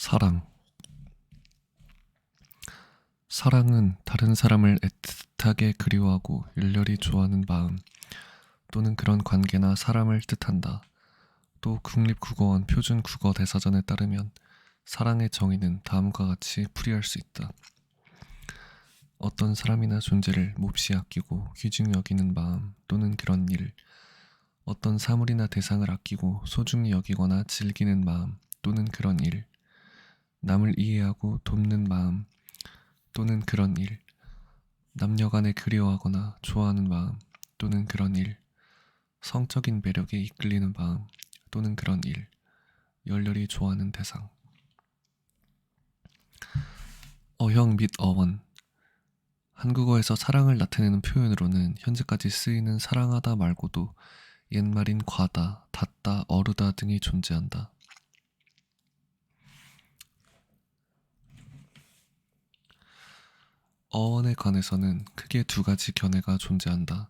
사랑. 사랑은 다른 사람을 애틋하게 그리워하고 열렬히 좋아하는 마음 또는 그런 관계나 사람을 뜻한다. 또 국립국어원 표준국어 대사전에 따르면 사랑의 정의는 다음과 같이 풀이할 수 있다. 어떤 사람이나 존재를 몹시 아끼고 귀중히 여기는 마음 또는 그런 일, 어떤 사물이나 대상을 아끼고 소중히 여기거나 즐기는 마음 또는 그런 일, 남을 이해하고 돕는 마음 또는 그런 일, 남녀간에 그리워하거나 좋아하는 마음 또는 그런 일, 성적인 매력에 이끌리는 마음 또는 그런 일, 열렬히 좋아하는 대상. 어형 및 어원. 한국어에서 사랑을 나타내는 표현으로는 현재까지 쓰이는 사랑하다 말고도 옛말인 과다, 닿다, 어르다 등이 존재한다. 어원에 관해서는 크게 두 가지 견해가 존재한다.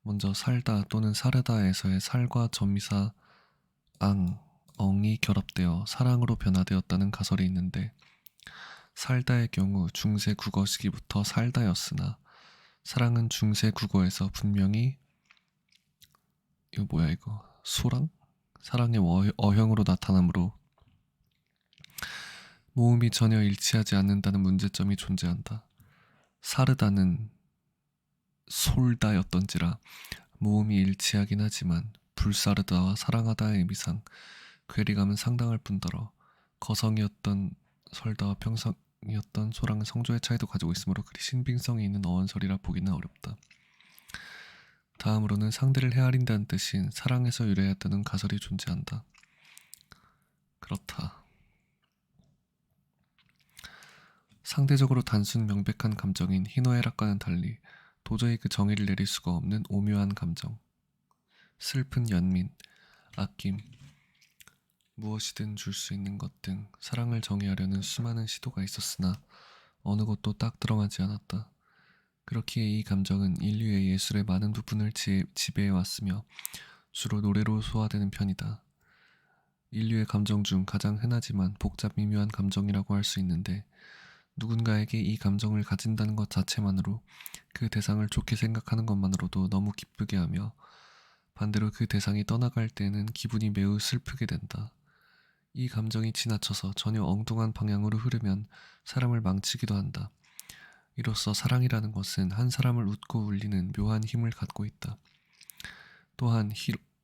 먼저 살다 또는 사르다에서의 살과 접미사 엉이 결합되어 사랑으로 변화되었다는 가설이 있는데, 살다의 경우 중세 국어 시기부터 살다였으나 사랑은 중세 국어에서 분명히 소랑? 사랑의 어형으로 나타나므로 모음이 전혀 일치하지 않는다는 문제점이 존재한다. 사르다는 솔다였던지라 모음이 일치하긴 하지만 불사르다와 사랑하다의 의미상 괴리감은 상당할 뿐더러 거성이었던 설다와 평성이었던 소랑은 성조의 차이도 가지고 있으므로 그리 신빙성이 있는 어원설이라 보기는 어렵다. 다음으로는 상대를 헤아린다는 뜻인 사랑에서 유래했다는 가설이 존재한다. 그렇다. 상대적으로 단순 명백한 감정인 희노애락과는 달리 도저히 그 정의를 내릴 수가 없는 오묘한 감정, 슬픈 연민, 아낌, 무엇이든 줄 수 있는 것 등 사랑을 정의하려는 수많은 시도가 있었으나 어느 것도 딱 들어맞지 않았다. 그렇기에 이 감정은 인류의 예술의 많은 부분을 지배해왔으며 주로 노래로 소화되는 편이다. 인류의 감정 중 가장 흔하지만 복잡 미묘한 감정이라고 할 수 있는데, 누군가에게 이 감정을 가진다는 것 자체만으로 그 대상을 좋게 생각하는 것만으로도 너무 기쁘게 하며, 반대로 그 대상이 떠나갈 때는 기분이 매우 슬프게 된다. 이 감정이 지나쳐서 전혀 엉뚱한 방향으로 흐르면 사람을 망치기도 한다. 이로써 사랑이라는 것은 한 사람을 웃고 울리는 묘한 힘을 갖고 있다. 또한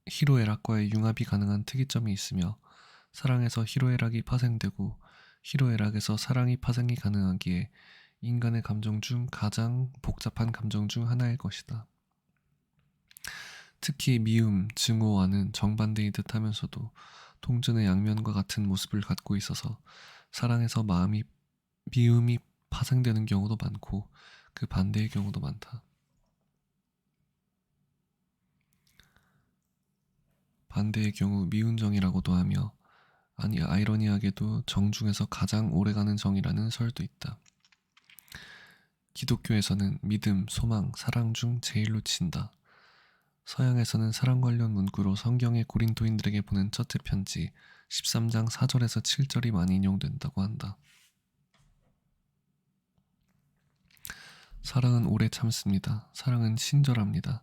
희로애락과의 융합이 가능한 특이점이 있으며, 사랑에서 희로애락이 파생되고 희로애락에서 사랑이 파생이 가능하기에 인간의 감정 중 가장 복잡한 감정 중 하나일 것이다. 특히 미움, 증오와는 정반대인 듯하면서도 동전의 양면과 같은 모습을 갖고 있어서 사랑에서 미움이 파생되는 경우도 많고 그 반대의 경우도 많다. 반대의 경우 미운정이라고도 하며, 아이러니하게도 정 중에서 가장 오래가는 정이라는 설도 있다. 기독교에서는 믿음, 소망, 사랑 중 제일로 친다. 서양에서는 사랑 관련 문구로 성경의 고린도인들에게 보낸 첫째 편지 13장 4절에서 7절이 많이 인용된다고 한다. 사랑은 오래 참습니다. 사랑은 친절합니다.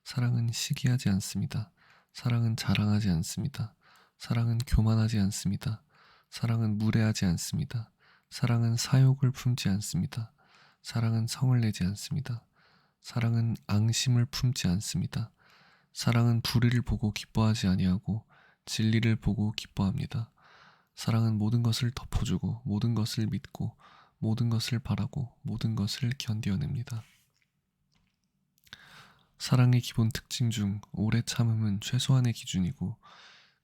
사랑은 시기하지 않습니다. 사랑은 자랑하지 않습니다. 사랑은 교만하지 않습니다. 사랑은 무례하지 않습니다. 사랑은 사욕을 품지 않습니다. 사랑은 성을 내지 않습니다. 사랑은 앙심을 품지 않습니다. 사랑은 불의를 보고 기뻐하지 아니하고 진리를 보고 기뻐합니다. 사랑은 모든 것을 덮어주고 모든 것을 믿고 모든 것을 바라고 모든 것을 견디어냅니다. 사랑의 기본 특징 중 오래 참음은 최소한의 기준이고,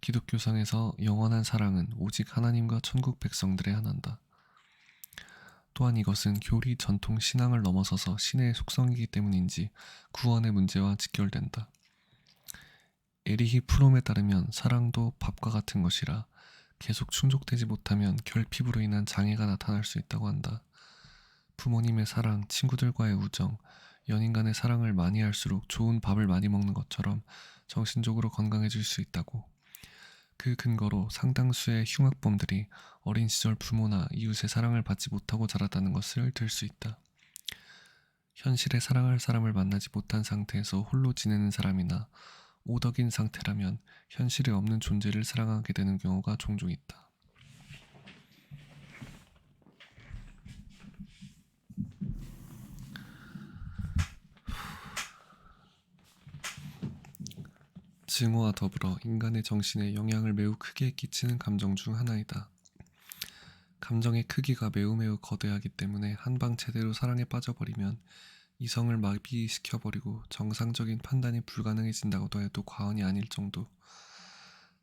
기독교상에서 영원한 사랑은 오직 하나님과 천국 백성들에 한한다. 또한 이것은 교리 전통 신앙을 넘어서서 신의 속성이기 때문인지 구원의 문제와 직결된다. 에리히 프롬에 따르면 사랑도 밥과 같은 것이라 계속 충족되지 못하면 결핍으로 인한 장애가 나타날 수 있다고 한다. 부모님의 사랑, 친구들과의 우정, 연인 간의 사랑을 많이 할수록 좋은 밥을 많이 먹는 것처럼 정신적으로 건강해질 수 있다고. 그 근거로 상당수의 흉악범들이 어린 시절 부모나 이웃의 사랑을 받지 못하고 자랐다는 것을 들 수 있다. 현실에 사랑할 사람을 만나지 못한 상태에서 홀로 지내는 사람이나 오덕인 상태라면 현실에 없는 존재를 사랑하게 되는 경우가 종종 있다. 증오와 더불어 인간의 정신에 영향을 매우 크게 끼치는 감정 중 하나이다. 감정의 크기가 매우 거대하기 때문에 한방 제대로 사랑에 빠져버리면 이성을 마비시켜버리고 정상적인 판단이 불가능해진다고도 해도 과언이 아닐 정도.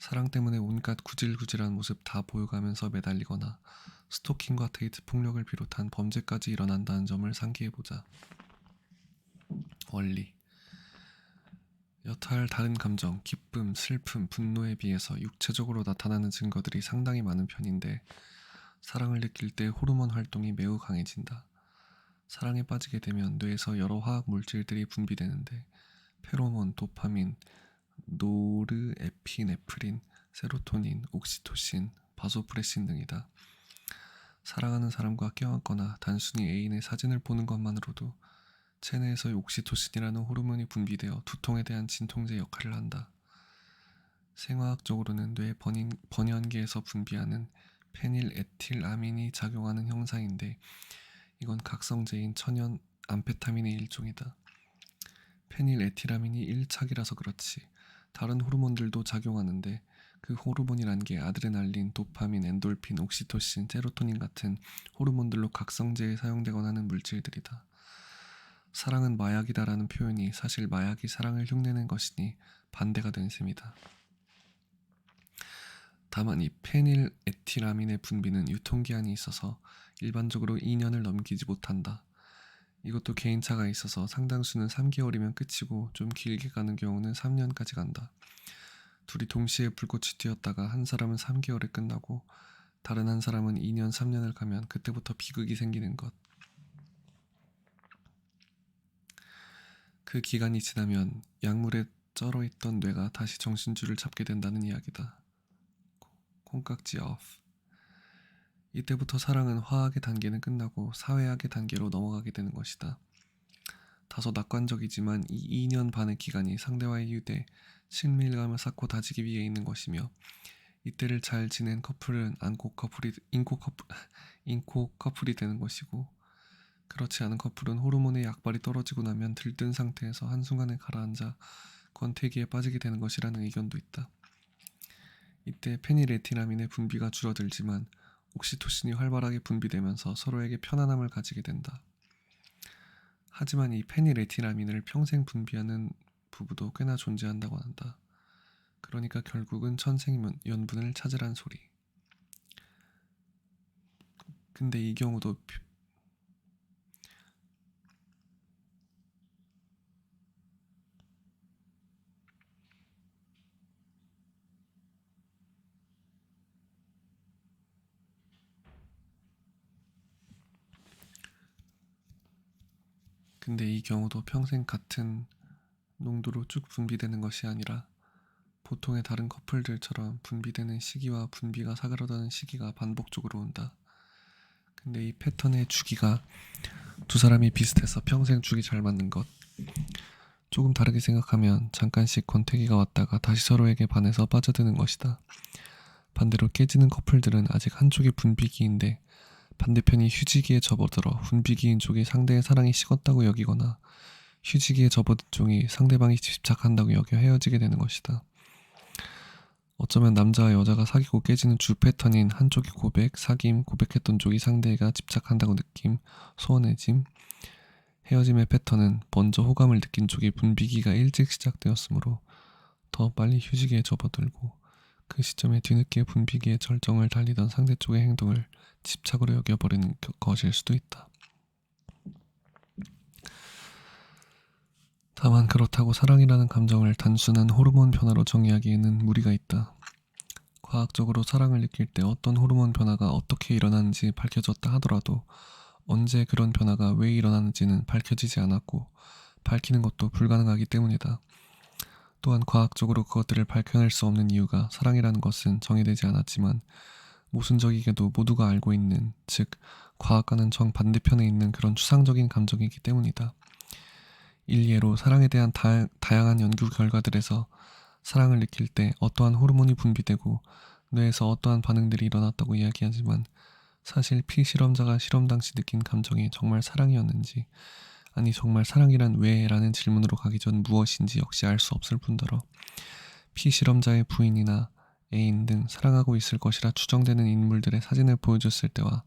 사랑 때문에 온갖 구질구질한 모습 다 보여가면서 매달리거나 스토킹과 데이트 폭력을 비롯한 범죄까지 일어난다는 점을 상기해보자. 원리. 여타할 다른 감정, 기쁨, 슬픔, 분노에 비해서 육체적으로 나타나는 증거들이 상당히 많은 편인데 사랑을 느낄 때 호르몬 활동이 매우 강해진다. 사랑에 빠지게 되면 뇌에서 여러 화학 물질들이 분비되는데 페로몬, 도파민, 노르에피네프린, 세로토닌, 옥시토신, 바소프레신 등이다. 사랑하는 사람과 껴안거나 단순히 애인의 사진을 보는 것만으로도 체내에서의 옥시토신이라는 호르몬이 분비되어 두통에 대한 진통제 역할을 한다. 생화학적으로는 뇌 번연계에서 분비하는 페닐에틸아민이 작용하는 형상인데 이건 각성제인 천연 암페타민의 일종이다. 페닐에틸아민이 1착이라서 그렇지 다른 호르몬들도 작용하는데 그 호르몬이란 게 아드레날린, 도파민, 엔돌핀, 옥시토신, 세로토닌 같은 호르몬들로 각성제에 사용되곤 하는 물질들이다. 사랑은 마약이다라는 표현이 사실 마약이 사랑을 흉내낸 것이니 반대가 된 셈이다. 다만 이 페닐에틸아민의 분비는 유통기한이 있어서 일반적으로 2년을 넘기지 못한다. 이것도 개인차가 있어서 상당수는 3개월이면 끝이고 좀 길게 가는 경우는 3년까지 간다. 둘이 동시에 불꽃이 튀었다가 한 사람은 3개월에 끝나고 다른 한 사람은 2년, 3년을 가면 그때부터 비극이 생기는 것. 그 기간이 지나면 약물에 쩔어있던 뇌가 다시 정신줄을 잡게 된다는 이야기다. 콩깍지 off. 이때부터 사랑은 화학의 단계는 끝나고 사회학의 단계로 넘어가게 되는 것이다. 다소 낙관적이지만 이 2년 반의 기간이 상대와의 유대, 친밀감을 쌓고 다지기 위해 있는 것이며 이때를 잘 지낸 커플은 인코 커플이 되는 것이고 그렇지 않은 커플은 호르몬의 약발이 떨어지고 나면 들뜬 상태에서 한순간에 가라앉아 권태기에 빠지게 되는 것이라는 의견도 있다. 이때 페닐에틸아민의 분비가 줄어들지만 옥시토신이 활발하게 분비되면서 서로에게 편안함을 가지게 된다. 하지만 이 페닐에틸아민을 평생 분비하는 부부도 꽤나 존재한다고 한다. 그러니까 결국은 천생연분을 찾으란 소리. 근데 이 경우도 평생 같은 농도로 쭉 분비되는 것이 아니라 보통의 다른 커플들처럼 분비되는 시기와 분비가 사그라드는 시기가 반복적으로 온다. 근데 이 패턴의 주기가 두 사람이 비슷해서 평생 주기 잘 맞는 것. 조금 다르게 생각하면 잠깐씩 권태기가 왔다가 다시 서로에게 반해서 빠져드는 것이다. 반대로 깨지는 커플들은 아직 한쪽이 분비기인데 반대편이 휴지기에 접어들어 분비기인 쪽이 상대의 사랑이 식었다고 여기거나 휴지기에 접어든 쪽이 상대방이 집착한다고 여겨 헤어지게 되는 것이다. 어쩌면 남자와 여자가 사귀고 깨지는 주 패턴인 한쪽이 고백, 사귐, 고백했던 쪽이 상대가 집착한다고 느낌, 소원해짐, 헤어짐의 패턴은 먼저 호감을 느낀 쪽이 분비기가 일찍 시작되었으므로 더 빨리 휴지기에 접어들고 그 시점에 뒤늦게 분비기의 절정을 달리던 상대 쪽의 행동을 집착으로 여겨버리는 것일 수도 있다. 다만 그렇다고 사랑이라는 감정을 단순한 호르몬 변화로 정의하기에는 무리가 있다. 과학적으로 사랑을 느낄 때 어떤 호르몬 변화가 어떻게 일어나는지 밝혀졌다 하더라도 언제 그런 변화가 왜 일어나는지는 밝혀지지 않았고 밝히는 것도 불가능하기 때문이다. 또한 과학적으로 그것들을 밝혀낼 수 없는 이유가 사랑이라는 것은 정의되지 않았지만 모순적이게도 모두가 알고 있는, 즉 과학과는 정반대편에 있는 그런 추상적인 감정이기 때문이다. 일례로 사랑에 대한 다양한 연구 결과들에서 사랑을 느낄 때 어떠한 호르몬이 분비되고 뇌에서 어떠한 반응들이 일어났다고 이야기하지만 사실 피실험자가 실험 당시 느낀 감정이 정말 사랑이었는지, 아니 정말 사랑이란 왜? 라는 질문으로 가기 전 무엇인지 역시 알 수 없을 뿐더러 피실험자의 부인이나 애인 등 사랑하고 있을 것이라 추정되는 인물들의 사진을 보여줬을 때와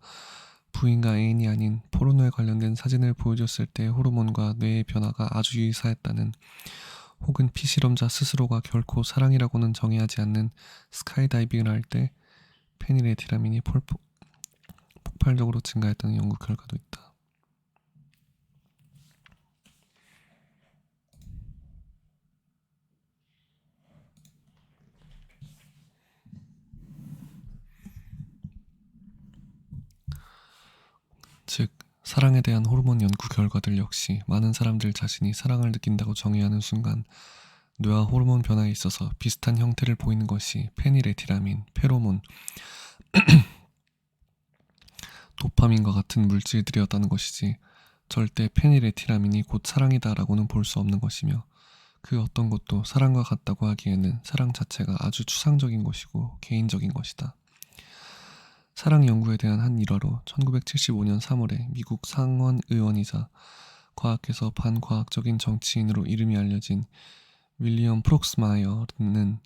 부인과 애인이 아닌 포르노에 관련된 사진을 보여줬을 때의 호르몬과 뇌의 변화가 아주 유사했다는, 혹은 피실험자 스스로가 결코 사랑이라고는 정의하지 않는 스카이다이빙을 할 때 페닐에티라민이 폭발적으로 증가했다는 연구 결과도 있다. 즉, 사랑에 대한 호르몬 연구 결과들 역시 많은 사람들 자신이 사랑을 느낀다고 정의하는 순간 뇌와 호르몬 변화에 있어서 비슷한 형태를 보이는 것이 페닐에티라민, 페로몬, 도파민과 같은 물질들이었다는 것이지, 절대 페닐에티라민이 곧 사랑이다라고는 볼 수 없는 것이며, 그 어떤 것도 사랑과 같다고 하기에는 사랑 자체가 아주 추상적인 것이고 개인적인 것이다. 사랑 연구에 대한 한 일화로 1975년 3월에 미국 상원 의원이자 과학계에서 반과학적인 정치인으로 이름이 알려진 윌리엄 프록스마이어는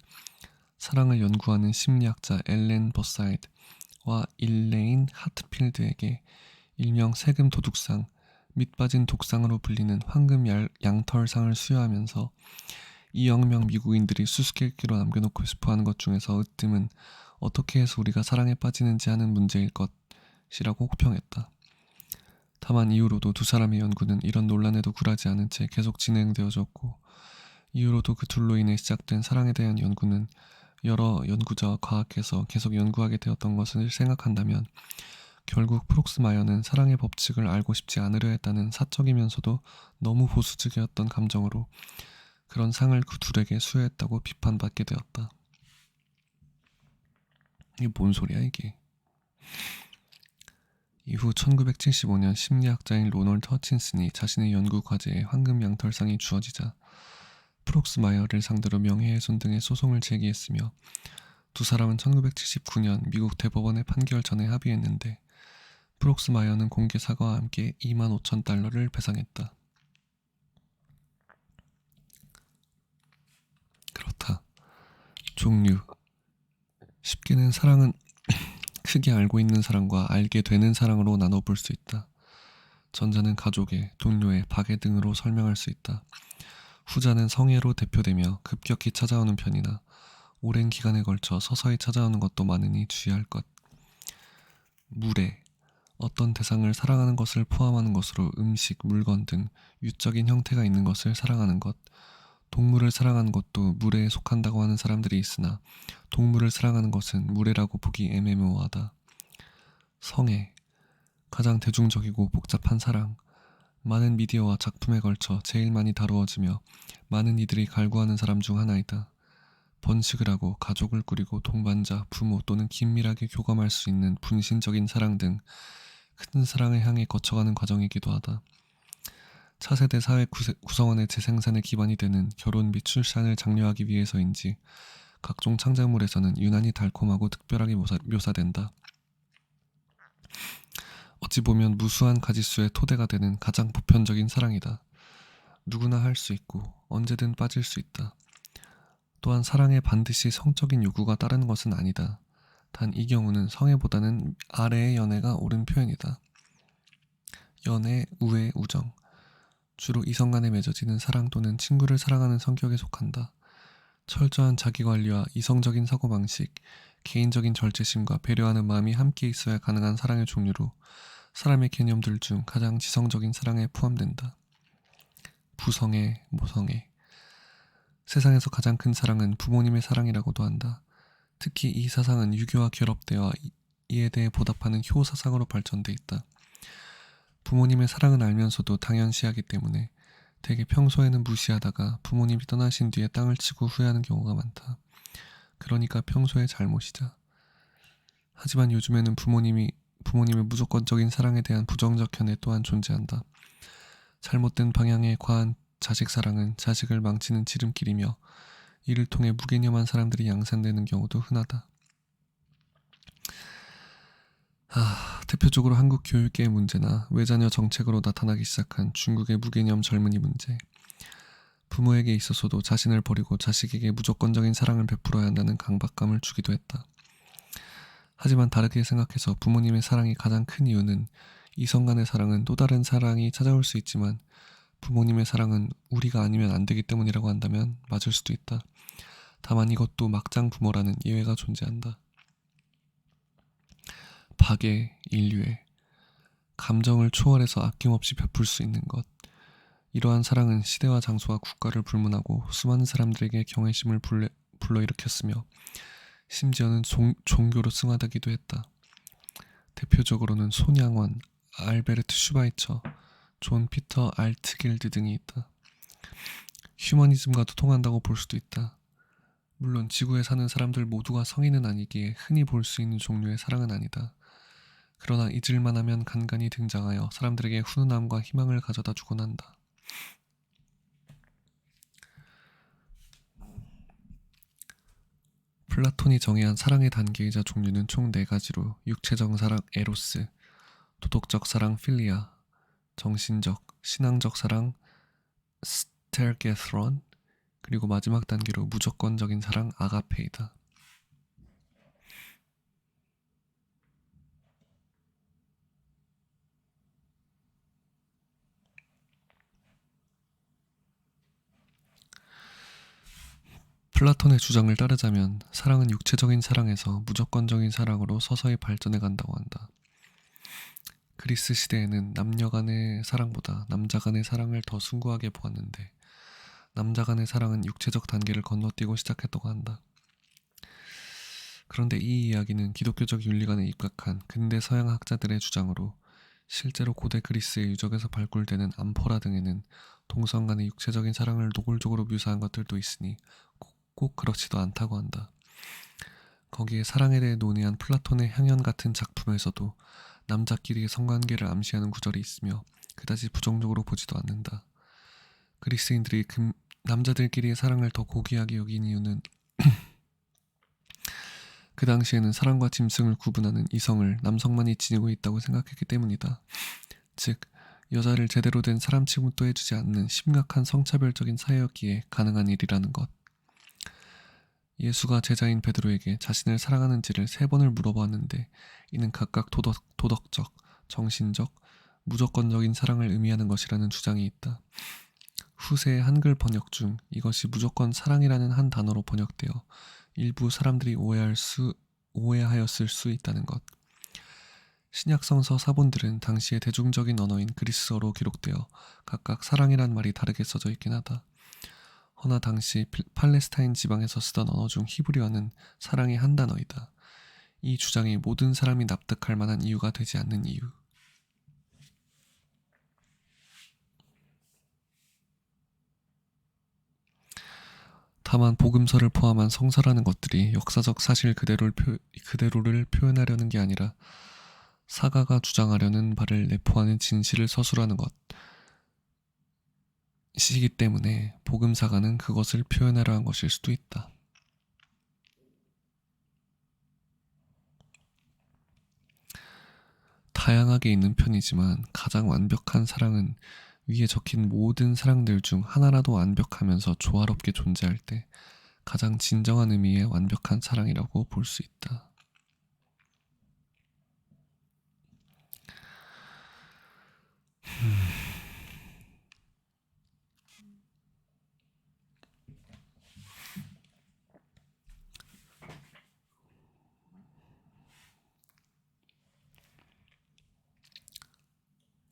사랑을 연구하는 심리학자 엘렌 버사이드와 일레인 하트필드에게 일명 세금 도둑상, 밑빠진 독상으로 불리는 황금 양털상을 수여하면서 2억 명 미국인들이 수수께끼로 남겨놓고 싶어하는 것 중에서 으뜸은 어떻게 해서 우리가 사랑에 빠지는지 하는 문제일 것이라고 혹평했다. 다만 이후로도 두 사람의 연구는 이런 논란에도 굴하지 않은 채 계속 진행되어졌고, 이후로도 그 둘로 인해 시작된 사랑에 대한 연구는 여러 연구자와 과학계에서 계속 연구하게 되었던 것을 생각한다면 결국 프록스마이어는 사랑의 법칙을 알고 싶지 않으려 했다는 사적이면서도 너무 보수적이었던 감정으로 그런 상을 그 둘에게 수여했다고 비판받게 되었다. 이게 뭔 소리야 이게. 이후 1975년 심리학자인 로널드 허친슨이 자신의 연구 과제에 황금 양털상이 주어지자 프록스마이어를 상대로 명예훼손 등의 소송을 제기했으며, 두 사람은 1979년 미국 대법원의 판결 전에 합의했는데 프록스마이어는 공개 사과와 함께 25,000달러를 배상했다. 그렇다. 종류. 쉽게는 사랑은 크게 알고 있는 사랑과 알게 되는 사랑으로 나눠볼 수 있다. 전자는 가족애, 동료애, 박애 등으로 설명할 수 있다. 후자는 성애로 대표되며 급격히 찾아오는 편이나 오랜 기간에 걸쳐 서서히 찾아오는 것도 많으니 주의할 것. 물애. 어떤 대상을 사랑하는 것을 포함하는 것으로 음식, 물건 등 유적인 형태가 있는 것을 사랑하는 것. 동물을 사랑하는 것도 물애에 속한다고 하는 사람들이 있으나 동물을 사랑하는 것은 물애라고 보기 애매모호하다. 성애. 가장 대중적이고 복잡한 사랑. 많은 미디어와 작품에 걸쳐 제일 많이 다루어지며 많은 이들이 갈구하는 사람 중 하나이다. 번식을 하고 가족을 꾸리고 동반자, 부모 또는 긴밀하게 교감할 수 있는 분신적인 사랑 등 큰 사랑을 향해 거쳐가는 과정이기도 하다. 차세대 사회 구성원의 재생산의 기반이 되는 결혼 및 출산을 장려하기 위해서인지 각종 창작물에서는 유난히 달콤하고 특별하게 묘사된다. 어찌 보면 무수한 가짓수의 토대가 되는 가장 보편적인 사랑이다. 누구나 할 수 있고 언제든 빠질 수 있다. 또한 사랑에 반드시 성적인 요구가 따르는 것은 아니다. 단 이 경우는 성애보다는 아래의 연애가 옳은 표현이다. 연애, 우애, 우정. 주로 이성 간에 맺어지는 사랑 또는 친구를 사랑하는 성격에 속한다. 철저한 자기관리와 이성적인 사고방식, 개인적인 절제심과 배려하는 마음이 함께 있어야 가능한 사랑의 종류로 사람의 개념들 중 가장 지성적인 사랑에 포함된다. 부성애, 모성애. 세상에서 가장 큰 사랑은 부모님의 사랑이라고도 한다. 특히 이 사상은 유교와 결합되어 이에 대해 보답하는 효사상으로 발전돼 있다. 부모님의 사랑은 알면서도 당연시하기 때문에 대개 평소에는 무시하다가 부모님이 떠나신 뒤에 땅을 치고 후회하는 경우가 많다. 그러니까 평소의 잘못이자. 하지만 요즘에는 부모님의 무조건적인 사랑에 대한 부정적 견해 또한 존재한다. 잘못된 방향의 과한 자식 사랑은 자식을 망치는 지름길이며 이를 통해 무개념한 사람들이 양산되는 경우도 흔하다. 대표적으로 한국 교육계의 문제나 외자녀 정책으로 나타나기 시작한 중국의 무개념 젊은이 문제. 부모에게 있어서도 자신을 버리고 자식에게 무조건적인 사랑을 베풀어야 한다는 강박감을 주기도 했다. 하지만 다르게 생각해서 부모님의 사랑이 가장 큰 이유는 이성 간의 사랑은 또 다른 사랑이 찾아올 수 있지만 부모님의 사랑은 우리가 아니면 안 되기 때문이라고 한다면 맞을 수도 있다. 다만 이것도 막장 부모라는 예외가 존재한다. 박애, 인류애, 감정을 초월해서 아낌없이 베풀 수 있는 것. 이러한 사랑은 시대와 장소와 국가를 불문하고 수많은 사람들에게 경외심을 불러일으켰으며 심지어는 종교로 승화되기도 했다. 대표적으로는 손양원, 알베르트 슈바이처, 존 피터 알트길드 등이 있다. 휴머니즘과도 통한다고 볼 수도 있다. 물론 지구에 사는 사람들 모두가 성인은 아니기에 흔히 볼 수 있는 종류의 사랑은 아니다. 그러나 잊을만 하면 간간히 등장하여 사람들에게 훈훈함과 희망을 가져다 주곤 한다. 플라톤이 정의한 사랑의 단계이자 종류는 총 4가지로 육체적 사랑 에로스, 도덕적 사랑 필리아, 정신적, 신앙적 사랑 스텔게스론, 그리고 마지막 단계로 무조건적인 사랑 아가페이다. 플라톤의 주장을 따르자면 사랑은 육체적인 사랑에서 무조건적인 사랑으로 서서히 발전해 간다고 한다. 그리스 시대에는 남녀 간의 사랑보다 남자 간의 사랑을 더 숭고하게 보았는데 남자 간의 사랑은 육체적 단계를 건너뛰고 시작했다고 한다. 그런데 이 이야기는 기독교적 윤리관에 입각한 근대 서양 학자들의 주장으로 실제로 고대 그리스의 유적에서 발굴되는 암포라 등에는 동성 간의 육체적인 사랑을 노골적으로 묘사한 것들도 있으니 꼭 그렇지도 않다고 한다. 거기에 사랑에 대해 논의한 플라톤의 향연 같은 작품에서도 남자끼리의 성관계를 암시하는 구절이 있으며 그다지 부정적으로 보지도 않는다. 그리스인들이 남자들끼리의 사랑을 더 고귀하게 여긴 이유는 그 당시에는 사랑과 짐승을 구분하는 이성을 남성만이 지니고 있다고 생각했기 때문이다. 즉, 여자를 제대로 된 사람 취급도 해주지 않는 심각한 성차별적인 사회였기에 가능한 일이라는 것. 예수가 제자인 베드로에게 자신을 사랑하는지를 3번을 물어보았는데 이는 각각 도덕적, 정신적, 무조건적인 사랑을 의미하는 것이라는 주장이 있다. 후세의 한글 번역 중 이것이 무조건 사랑이라는 한 단어로 번역되어 일부 사람들이 오해하였을 수 있다는 것. 신약성서 사본들은 당시의 대중적인 언어인 그리스어로 기록되어 각각 사랑이란 말이 다르게 써져 있긴 하다. 허나 당시 팔레스타인 지방에서 쓰던 언어 중 히브리어는 사랑의 한 단어이다. 이 주장이 모든 사람이 납득할 만한 이유가 되지 않는 이유. 다만 복음서를 포함한 성서라는 것들이 역사적 사실 그대로를 표현하려는 게 아니라 사가가 주장하려는 바를 내포하는 진실을 서술하는 것이기 때문에 복음사가는 그것을 표현하려 한 것일 수도 있다. 다양하게 있는 편이지만 가장 완벽한 사랑은 위에 적힌 모든 사랑들 중 하나라도 완벽하면서 조화롭게 존재할 때 가장 진정한 의미의 완벽한 사랑이라고 볼 수 있다.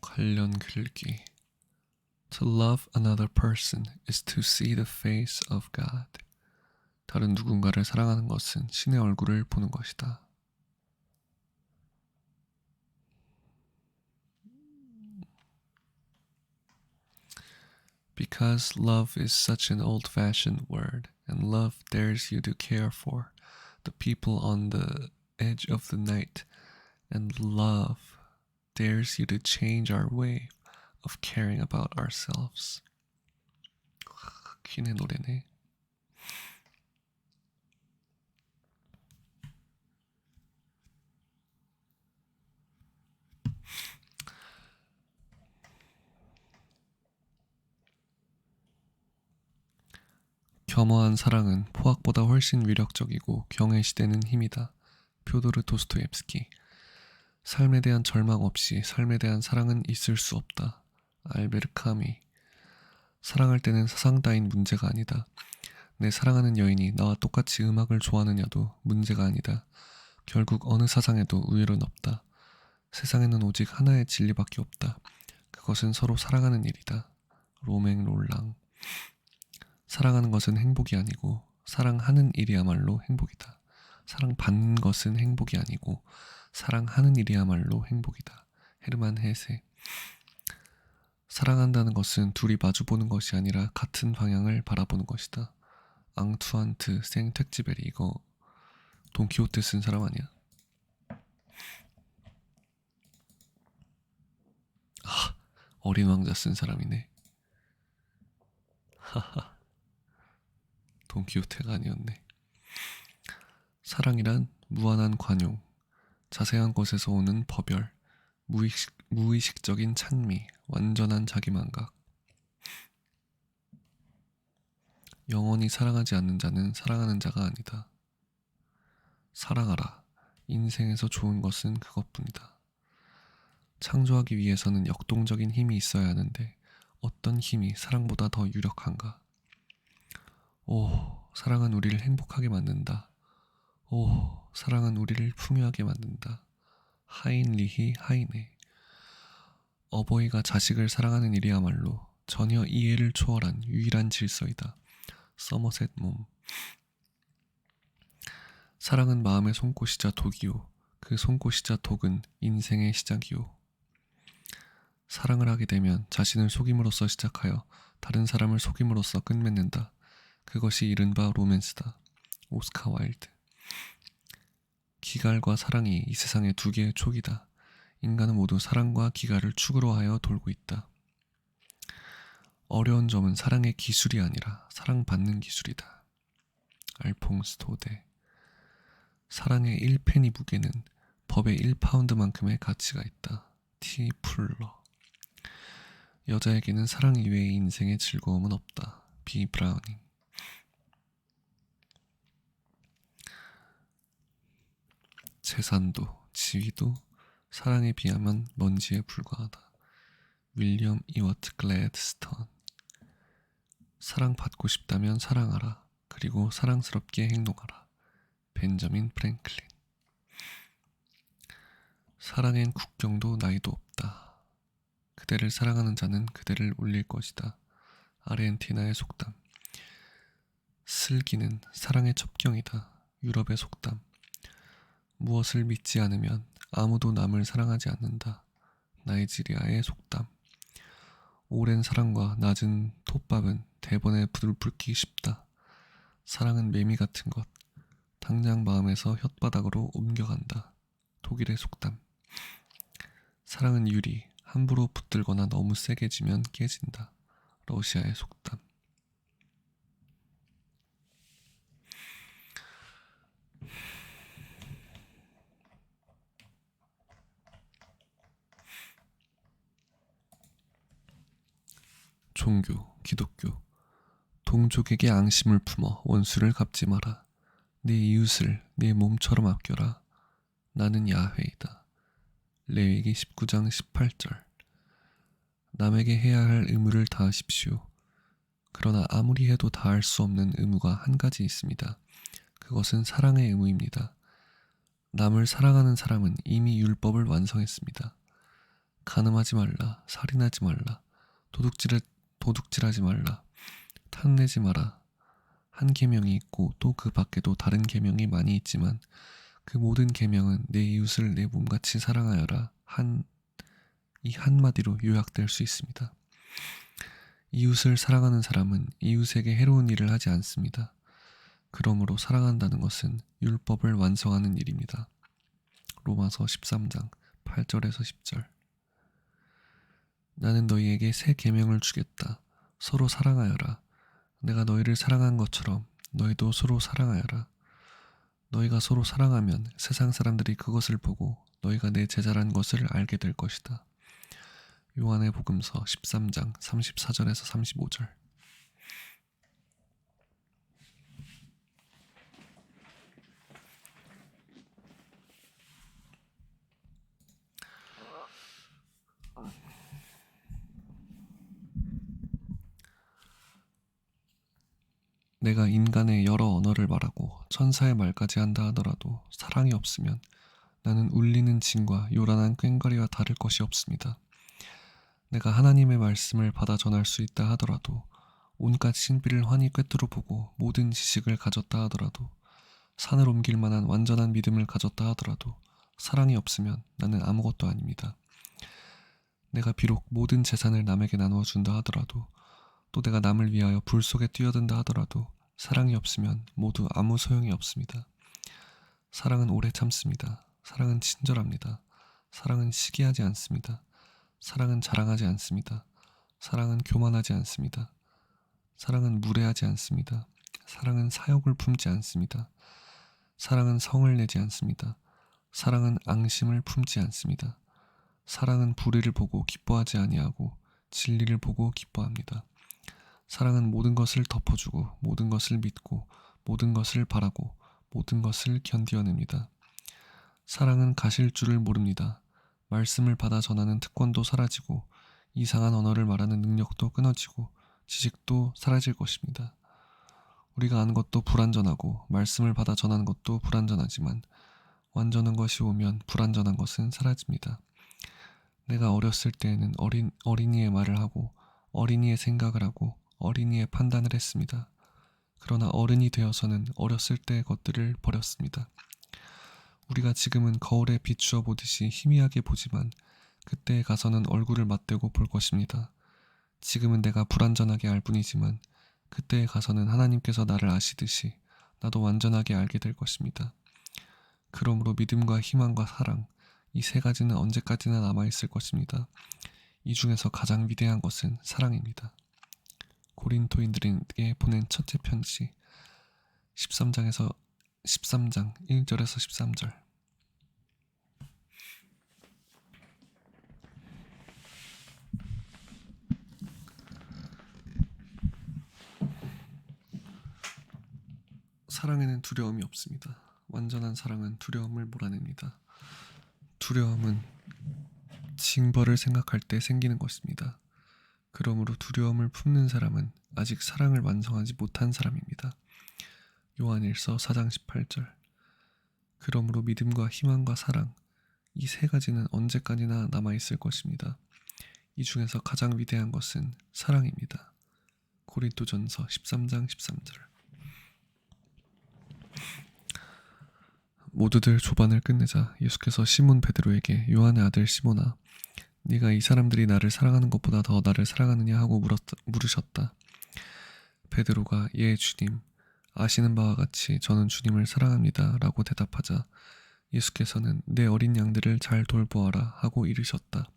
관련 글귀. To love another person is to see the face of God. 다른 누군가를 사랑하는 것은 신의 얼굴을 보는 것이다. Because love is such an old-fashioned word, and love dares you to care for the people on the edge of the night, and love dares you to change our way of caring about ourselves. 퀸의 노래네. 겸허한 사랑은 포악보다 훨씬 위력적이고 경외시되는 힘이다. 퓨도르 도스토옙스키. 삶에 대한 절망 없이 삶에 대한 사랑은 있을 수 없다. 알베르 카미. 사랑할 때는 사상 따윈 문제가 아니다. 내 사랑하는 여인이 나와 똑같이 음악을 좋아하느냐도 문제가 아니다. 결국 어느 사상에도 우열은 없다. 세상에는 오직 하나의 진리밖에 없다. 그것은 서로 사랑하는 일이다. 로맹 롤랑. 사랑하는 것은 행복이 아니고 사랑하는 일이야말로 행복이다. 사랑받는 것은 행복이 아니고 사랑하는 일이야말로 행복이다. 헤르만 헤세. 사랑한다는 것은 둘이 마주보는 것이 아니라 같은 방향을 바라보는 것이다. 앙투안트 생텍쥐베리. 이거 돈키호테 쓴 사람 아니야? 어린 왕자 쓴 사람이네. 하하. 돈키호테가 아니었네. 사랑이란 무한한 관용, 자세한 것에서 오는 법열, 무의식적인 찬미, 완전한 자기만각. 영원히 사랑하지 않는 자는 사랑하는 자가 아니다. 사랑하라. 인생에서 좋은 것은 그것뿐이다. 창조하기 위해서는 역동적인 힘이 있어야 하는데 어떤 힘이 사랑보다 더 유력한가? 오, 사랑은 우리를 행복하게 만든다. 오, 사랑은 우리를 풍요하게 만든다. 하인리히 하이네. 어버이가 자식을 사랑하는 일이야말로 전혀 이해를 초월한 유일한 질서이다. 서머셋 몬. 사랑은 마음의 손꽃이자 독이요. 그 손꽃이자 독은 인생의 시작이요. 사랑을 하게 되면 자신을 속임으로써 시작하여 다른 사람을 속임으로써 끝맺는다. 그것이 이른바 로맨스다. 오스카 와일드. 기갈과 사랑이 이 세상의 두 개의 촉이다. 인간은 모두 사랑과 기갈을 축으로 하여 돌고 있다. 어려운 점은 사랑의 기술이 아니라 사랑받는 기술이다. 알퐁스 토데. 사랑의 1페니 무게는 법의 1파운드만큼의 가치가 있다. 티 풀러. 여자에게는 사랑 이외의 인생의 즐거움은 없다. 비 브라우닝. 재산도 지위도 사랑에 비하면 먼지에 불과하다. 윌리엄 이워트 글래드스턴. 사랑받고 싶다면 사랑하라. 그리고 사랑스럽게 행동하라. 벤저민 프랭클린. 사랑엔 국경도 나이도 없다. 그대를 사랑하는 자는 그대를 울릴 것이다. 아르헨티나의 속담. 슬기는 사랑의 첩경이다. 유럽의 속담. 무엇을 믿지 않으면 아무도 남을 사랑하지 않는다. 나이지리아의 속담. 오랜 사랑과 낮은 톱밥은 대번에 불을 붙기 쉽다. 사랑은 매미 같은 것. 당장 마음에서 혓바닥으로 옮겨간다. 독일의 속담. 사랑은 유리. 함부로 붙들거나 너무 세게 지면 깨진다. 러시아의 속담. 종교, 기독교. 동족에게 앙심을 품어 원수를 갚지 마라. 네 이웃을 네 몸처럼 아껴라. 나는 야훼이다. 레위기 19장 18절. 남에게 해야 할 의무를 다하십시오. 그러나 아무리 해도 다할 수 없는 의무가 한 가지 있습니다. 그것은 사랑의 의무입니다. 남을 사랑하는 사람은 이미 율법을 완성했습니다. 간음하지 말라, 살인하지 말라, 도둑질하지 말라, 탐내지 마라. 한 계명이 있고 또 그 밖에도 다른 계명이 많이 있지만 그 모든 계명은 내 이웃을 내 몸같이 사랑하여라 이 한마디로 요약될 수 있습니다. 이웃을 사랑하는 사람은 이웃에게 해로운 일을 하지 않습니다. 그러므로 사랑한다는 것은 율법을 완성하는 일입니다. 로마서 13장 8절에서 10절. 나는 너희에게 새 계명을 주겠다. 서로 사랑하여라. 내가 너희를 사랑한 것처럼 너희도 서로 사랑하여라. 너희가 서로 사랑하면 세상 사람들이 그것을 보고 너희가 내 제자란 것을 알게 될 것이다. 요한의 복음서 13장 34절에서 35절. 내가 인간의 여러 언어를 말하고 천사의 말까지 한다 하더라도 사랑이 없으면 나는 울리는 징과 요란한 꽹과리와 다를 것이 없습니다. 내가 하나님의 말씀을 받아 전할 수 있다 하더라도 온갖 신비를 환히 꿰뚫어 보고 모든 지식을 가졌다 하더라도 산을 옮길 만한 완전한 믿음을 가졌다 하더라도 사랑이 없으면 나는 아무것도 아닙니다. 내가 비록 모든 재산을 남에게 나누어 준다 하더라도 또 내가 남을 위하여 불 속에 뛰어든다 하더라도 사랑이 없으면 모두 아무 소용이 없습니다. 사랑은 오래 참습니다. 사랑은 친절합니다. 사랑은 시기하지 않습니다. 사랑은 자랑하지 않습니다. 사랑은 교만하지 않습니다. 사랑은 무례하지 않습니다. 사랑은 사욕을 품지 않습니다. 사랑은 성을 내지 않습니다. 사랑은 앙심을 품지 않습니다. 사랑은 불의를 보고 기뻐하지 아니하고 진리를 보고 기뻐합니다. 사랑은 모든 것을 덮어주고 모든 것을 믿고 모든 것을 바라고 모든 것을 견디어냅니다. 사랑은 가실 줄을 모릅니다. 말씀을 받아 전하는 특권도 사라지고 이상한 언어를 말하는 능력도 끊어지고 지식도 사라질 것입니다. 우리가 아는 것도 불완전하고 말씀을 받아 전하는 것도 불완전하지만 완전한 것이 오면 불완전한 것은 사라집니다. 내가 어렸을 때에는 어린이의 말을 하고 어린이의 생각을 하고 어린이의 판단을 했습니다. 그러나 어른이 되어서는 어렸을 때의 것들을 버렸습니다. 우리가 지금은 거울에 비추어 보듯이 희미하게 보지만 그때에 가서는 얼굴을 맞대고 볼 것입니다. 지금은 내가 불완전하게 알 뿐이지만 그때에 가서는 하나님께서 나를 아시듯이 나도 완전하게 알게 될 것입니다. 그러므로 믿음과 희망과 사랑, 이 세 가지는 언제까지나 남아있을 것입니다. 이 중에서 가장 위대한 것은 사랑입니다. 고린토인들에게 보낸 첫째 편지 13장 1절에서 13절. 사랑에는 두려움이 없습니다. 완전한 사랑은 두려움을 몰아냅니다. 두려움은 징벌을 생각할 때 생기는 것입니다. 그러므로 두려움을 품는 사람은 아직 사랑을 완성하지 못한 사람입니다. 요한일서 4장 18절. 그러므로 믿음과 희망과 사랑, 이 세 가지는 언제까지나 남아있을 것입니다. 이 중에서 가장 위대한 것은 사랑입니다. 고린토전서 13장 13절. 모두들 조반을 끝내자 예수께서 시몬 베드로에게 요한의 아들 시몬아, 네가 이 사람들이 나를 사랑하는 것보다 더 나를 사랑하느냐 하고 물으셨다. 베드로가 예 주님, 아시는 바와 같이 저는 주님을 사랑합니다 라고 대답하자 예수께서는 내 어린 양들을 잘 돌보아라 하고 이르셨다.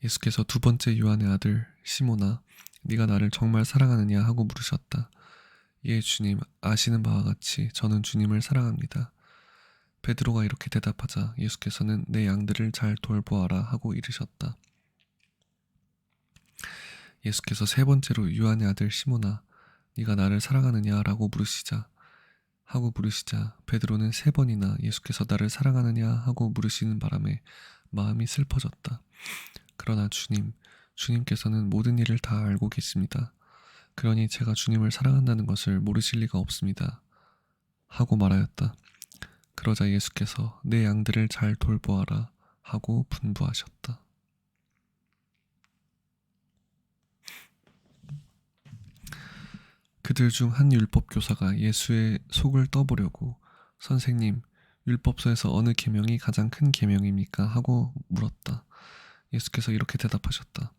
예수께서 두 번째 요한의 아들 시몬아, 네가 나를 정말 사랑하느냐 하고 물으셨다. 예 주님, 아시는 바와 같이 저는 주님을 사랑합니다. 베드로가 이렇게 대답하자 예수께서는 내 양들을 잘 돌보아라 하고 이르셨다. 예수께서 세 번째로 요한의 아들 시몬아, 네가 나를 사랑하느냐 라고 물으시자 베드로는 세 번이나 예수께서 나를 사랑하느냐 하고 물으시는 바람에 마음이 슬퍼졌다. 그러나 주님께서는 모든 일을 다 알고 계십니다. 그러니 제가 주님을 사랑한다는 것을 모르실 리가 없습니다 하고 말하였다. 그러자 예수께서 내 양들을 잘 돌보아라 하고 분부하셨다. 그들 중 한 율법 교사가 예수의 속을 떠보려고 선생님, 율법서에서 어느 계명이 가장 큰 계명입니까? 하고 물었다. 예수께서 이렇게 대답하셨다.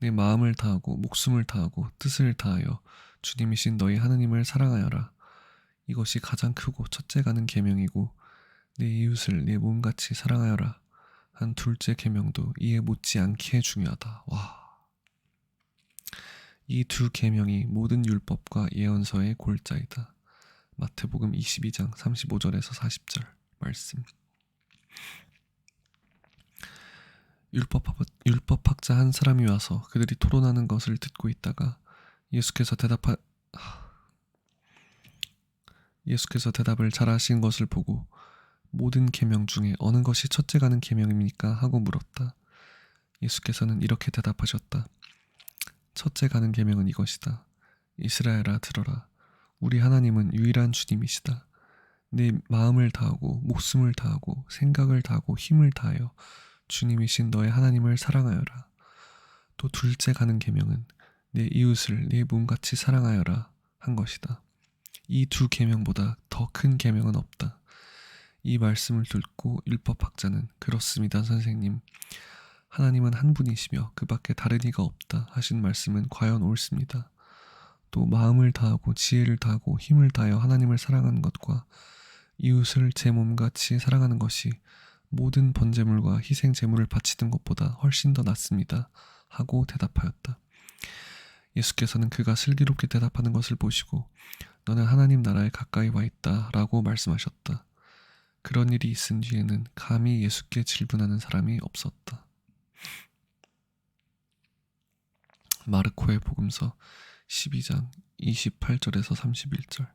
내 마음을 다하고 목숨을 다하고 뜻을 다하여 주님이신 너희 하느님을 사랑하여라. 이것이 가장 크고 첫째 가는 계명이고 내 이웃을 내 몸같이 사랑하여라. 한 둘째 계명도 이에 못지않게 중요하다. 와. 이 두 계명이 모든 율법과 예언서의 골자이다. 마태복음 22장 35절에서 40절 말씀. 율법학자 한 사람이 와서 그들이 토론하는 것을 듣고 있다가 예수께서 대답을 잘하신 것을 보고 모든 계명 중에 어느 것이 첫째 가는 계명입니까? 하고 물었다. 예수께서는 이렇게 대답하셨다. 첫째 가는 계명은 이것이다. 이스라엘아 들어라. 우리 하나님은 유일한 주님이시다. 내 마음을 다하고 목숨을 다하고 생각을 다하고 힘을 다하여 주님이신 너의 하나님을 사랑하여라. 또 둘째 가는 계명은 내 이웃을 내 몸같이 사랑하여라 한 것이다. 이 두 계명보다 더 큰 계명은 없다. 이 말씀을 듣고 율법학자는 그렇습니다, 선생님. 하나님은 한 분이시며 그 밖에 다른 이가 없다 하신 말씀은 과연 옳습니다. 또 마음을 다하고 지혜를 다하고 힘을 다하여 하나님을 사랑하는 것과 이웃을 제 몸같이 사랑하는 것이 모든 번제물과 희생 제물을 바치는 것보다 훨씬 더 낫습니다. 하고 대답하였다. 예수께서는 그가 슬기롭게 대답하는 것을 보시고 너는 하나님 나라에 가까이 와 있다 라고 말씀하셨다. 그런 일이 있은 뒤에는 감히 예수께 질문하는 사람이 없었다. 마르코의 복음서 12장 28절에서 31절.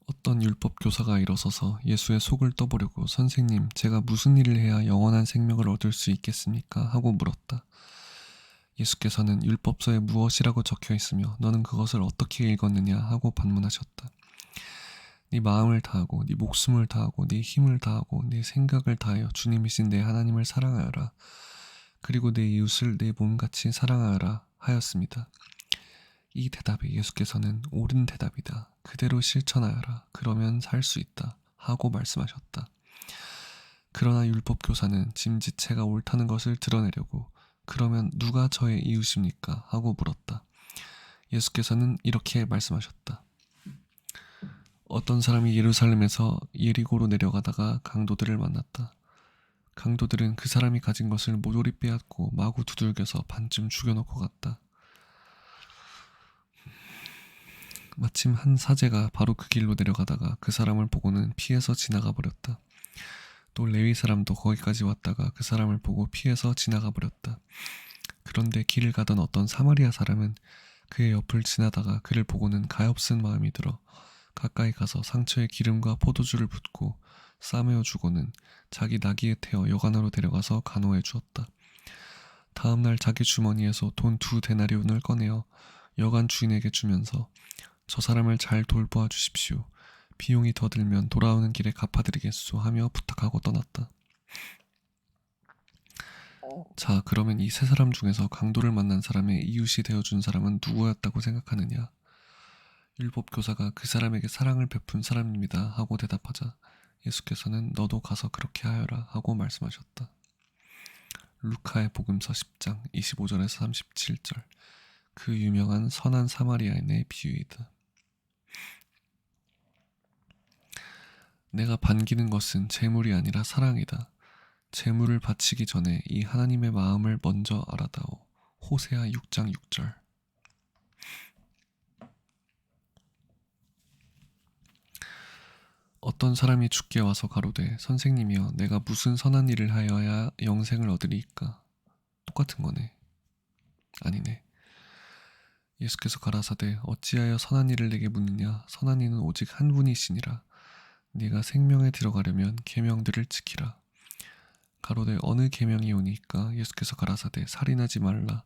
어떤 율법 교사가 일어서서 예수의 속을 떠보려고 선생님, 제가 무슨 일을 해야 영원한 생명을 얻을 수 있겠습니까? 하고 물었다. 예수께서는 율법서에 무엇이라고 적혀 있으며 너는 그것을 어떻게 읽었느냐 하고 반문하셨다. 네 마음을 다하고 네 목숨을 다하고 네 힘을 다하고 네 생각을 다하여 주님이신 내 하나님을 사랑하여라. 그리고 내 이웃을 내 몸같이 사랑하여라 하였습니다. 이 대답에 예수께서는 옳은 대답이다. 그대로 실천하여라. 그러면 살 수 있다. 하고 말씀하셨다. 그러나 율법교사는 짐짓체가 옳다는 것을 드러내려고 그러면 누가 저의 이웃입니까? 하고 물었다. 예수께서는 이렇게 말씀하셨다. 어떤 사람이 예루살렘에서 예리고로 내려가다가 강도들을 만났다. 강도들은 그 사람이 가진 것을 모조리 빼앗고 마구 두들겨서 반쯤 죽여놓고 갔다. 마침 한 사제가 바로 그 길로 내려가다가 그 사람을 보고는 피해서 지나가 버렸다. 또 레위 사람도 거기까지 왔다가 그 사람을 보고 피해서 지나가 버렸다. 그런데 길을 가던 어떤 사마리아 사람은 그의 옆을 지나다가 그를 보고는 가엾은 마음이 들어 가까이 가서 상처에 기름과 포도주를 붓고 싸매어 주고는 자기 나귀에 태워 여관으로 데려가서 간호해 주었다. 다음날 자기 주머니에서 돈 2데나리온을 꺼내어 여관 주인에게 주면서 저 사람을 잘 돌보아 주십시오. 비용이 더 들면 돌아오는 길에 갚아드리겠소 하며 부탁하고 떠났다. 자, 그러면 이 세 사람 중에서 강도를 만난 사람의 이웃이 되어준 사람은 누구였다고 생각하느냐? 율법교사가 그 사람에게 사랑을 베푼 사람입니다 하고 대답하자 예수께서는 너도 가서 그렇게 하여라 하고 말씀하셨다. 루카의 복음서 10장 25절에서 37절. 그 유명한 선한 사마리아인의 비유이다. 내가 반기는 것은 재물이 아니라 사랑이다. 재물을 바치기 전에 이 하나님의 마음을 먼저 알아다오. 호세아 6장 6절. 어떤 사람이 주께 와서 가로되 선생님이여 내가 무슨 선한 일을 하여야 영생을 얻으리이까? 똑같은 거네. 아니네. 예수께서 가라사대 어찌하여 선한 일을 내게 묻느냐? 선한 이는 오직 한 분이시니라. 네가 생명에 들어가려면 계명들을 지키라. 가로되 어느 계명이 오니까? 예수께서 가라사대 살인하지 말라,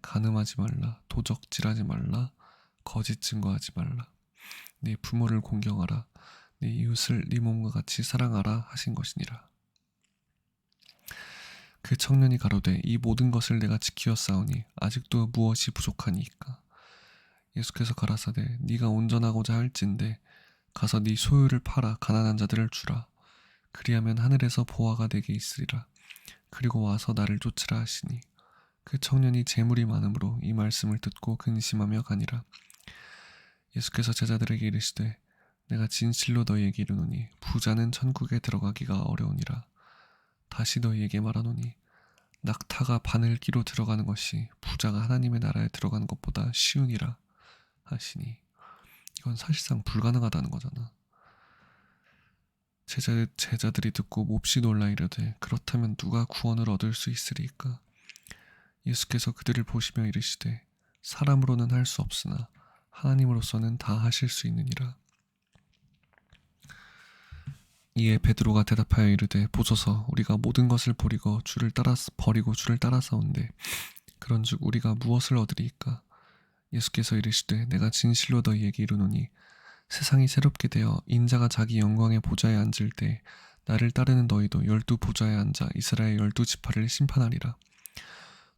간음하지 말라, 도적질하지 말라, 거짓 증거하지 말라, 네 부모를 공경하라, 네 이웃을 네 몸과 같이 사랑하라 하신 것이니라. 그 청년이 가로되 이 모든 것을 내가 지키었사오니 아직도 무엇이 부족하니이까? 예수께서 가라사대 네가 온전하고자 할진대 가서 네 소유를 팔아 가난한 자들을 주라. 그리하면 하늘에서 보화가 내게 있으리라. 그리고 와서 나를 쫓으라 하시니 그 청년이 재물이 많으므로 이 말씀을 듣고 근심하며 가니라. 예수께서 제자들에게 이르시되 내가 진실로 너희에게 이르노니 부자는 천국에 들어가기가 어려우니라. 다시 너희에게 말하노니 낙타가 바늘기로 들어가는 것이 부자가 하나님의 나라에 들어가는 것보다 쉬우니라 하시니, 이건 사실상 불가능하다는 거잖아. 제자들이 듣고 몹시 놀라 이르되 그렇다면 누가 구원을 얻을 수 있으리까? 예수께서 그들을 보시며 이르시되 사람으로는 할 수 없으나 하나님으로서는 다 하실 수 있느니라. 이에 베드로가 대답하여 이르되 보소서 우리가 모든 것을 버리고 주를 따라사온데 그런즉 우리가 무엇을 얻으리이까? 예수께서 이르시되 내가 진실로 너희에게 이르노니 세상이 새롭게 되어 인자가 자기 영광의 보좌에 앉을 때 나를 따르는 너희도 12 보좌에 앉아 이스라엘 12지파를 심판하리라.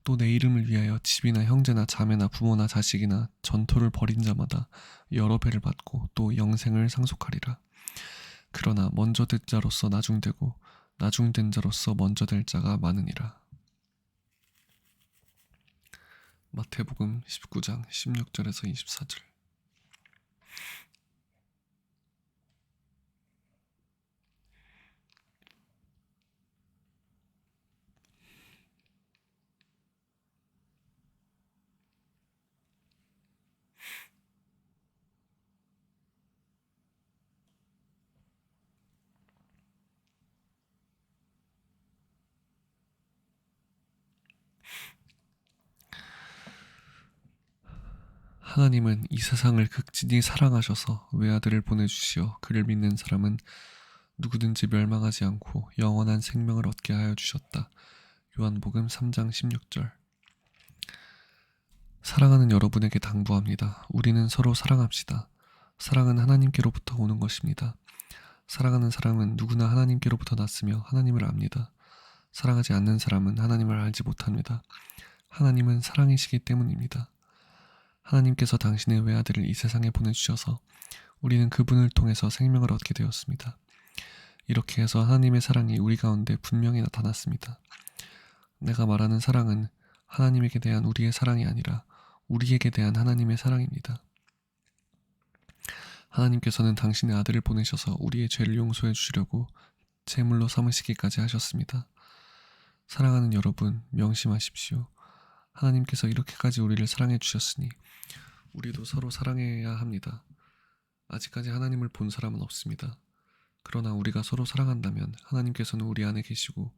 또 내 이름을 위하여 집이나 형제나 자매나 부모나 자식이나 전토를 벌인 자마다 여러 배를 받고 또 영생을 상속하리라. 그러나 먼저 된 자로서 나중되고 나중된 자로서 먼저 될 자가 많으니라. 마태복음 19장 16절에서 24절. 하나님은 이 세상을 극진히 사랑하셔서 외아들을 보내주시어 그를 믿는 사람은 누구든지 멸망하지 않고 영원한 생명을 얻게 하여 주셨다. 요한복음 3장 16절. 사랑하는 여러분에게 당부합니다. 우리는 서로 사랑합시다. 사랑은 하나님께로부터 오는 것입니다. 사랑하는 사람은 누구나 하나님께로부터 났으며 하나님을 압니다. 사랑하지 않는 사람은 하나님을 알지 못합니다. 하나님은 사랑이시기 때문입니다. 하나님께서 당신의 외아들을 이 세상에 보내주셔서 우리는 그분을 통해서 생명을 얻게 되었습니다. 이렇게 해서 하나님의 사랑이 우리 가운데 분명히 나타났습니다. 내가 말하는 사랑은 하나님에게 대한 우리의 사랑이 아니라 우리에게 대한 하나님의 사랑입니다. 하나님께서는 당신의 아들을 보내셔서 우리의 죄를 용서해 주시려고 제물로 삼으시기까지 하셨습니다. 사랑하는 여러분, 명심하십시오. 하나님께서 이렇게까지 우리를 사랑해 주셨으니 우리도 서로 사랑해야 합니다. 아직까지 하나님을 본 사람은 없습니다. 그러나 우리가 서로 사랑한다면 하나님께서는 우리 안에 계시고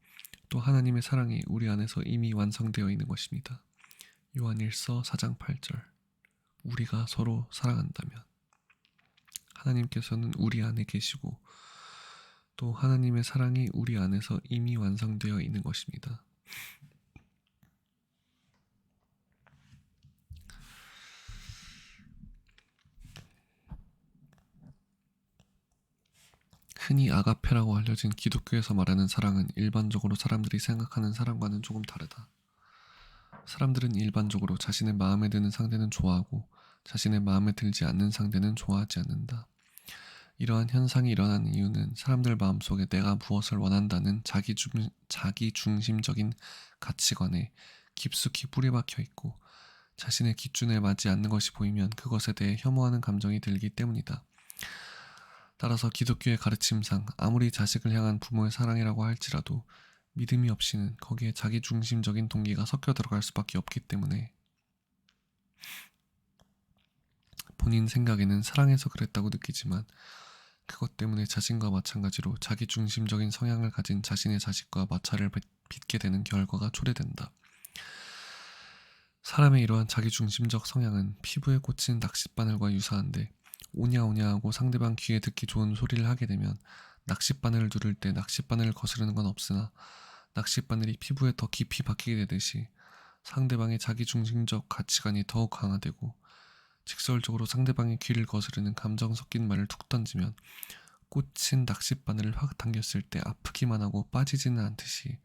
또 하나님의 사랑이 우리 안에서 이미 완성되어 있는 것입니다. 요한일서 4장 8절. 우리가 서로 사랑한다면 하나님께서는 우리 안에 계시고 또 하나님의 사랑이 우리 안에서 이미 완성되어 있는 것입니다. 흔히 아가페라고 알려진 기독교에서 말하는 사랑은 일반적으로 사람들이 생각하는 사랑과는 조금 다르다. 사람들은 일반적으로 자신의 마음에 드는 상대는 좋아하고 자신의 마음에 들지 않는 상대는 좋아하지 않는다. 이러한 현상이 일어나는 이유는 사람들 마음속에 내가 무엇을 원한다는 자기중심적인 가치관에 깊숙이 뿌리박혀 있고 자신의 기준에 맞지 않는 것이 보이면 그것에 대해 혐오하는 감정이 들기 때문이다. 따라서 기독교의 가르침상 아무리 자식을 향한 부모의 사랑이라고 할지라도 믿음이 없이는 거기에 자기중심적인 동기가 섞여 들어갈 수밖에 없기 때문에 본인 생각에는 사랑해서 그랬다고 느끼지만 그것 때문에 자신과 마찬가지로 자기중심적인 성향을 가진 자신의 자식과 마찰을 빚게 되는 결과가 초래된다. 사람의 이러한 자기중심적 성향은 피부에 꽂힌 낚싯바늘과 유사한데 오냐오냐 하고 상대방 귀에 듣기 좋은 소리를 하게 되면 낚싯바늘을 누를 때 낚싯바늘을 거스르는 건 없으나 낚싯바늘이 피부에 더 깊이 박히게 되듯이 상대방의 자기중심적 가치관이 더욱 강화되고 직설적으로 상대방의 귀를 거스르는 감정 섞인 말을 툭 던지면 꽂힌 낚싯바늘을 확 당겼을 때 아프기만 하고 빠지지는 않듯이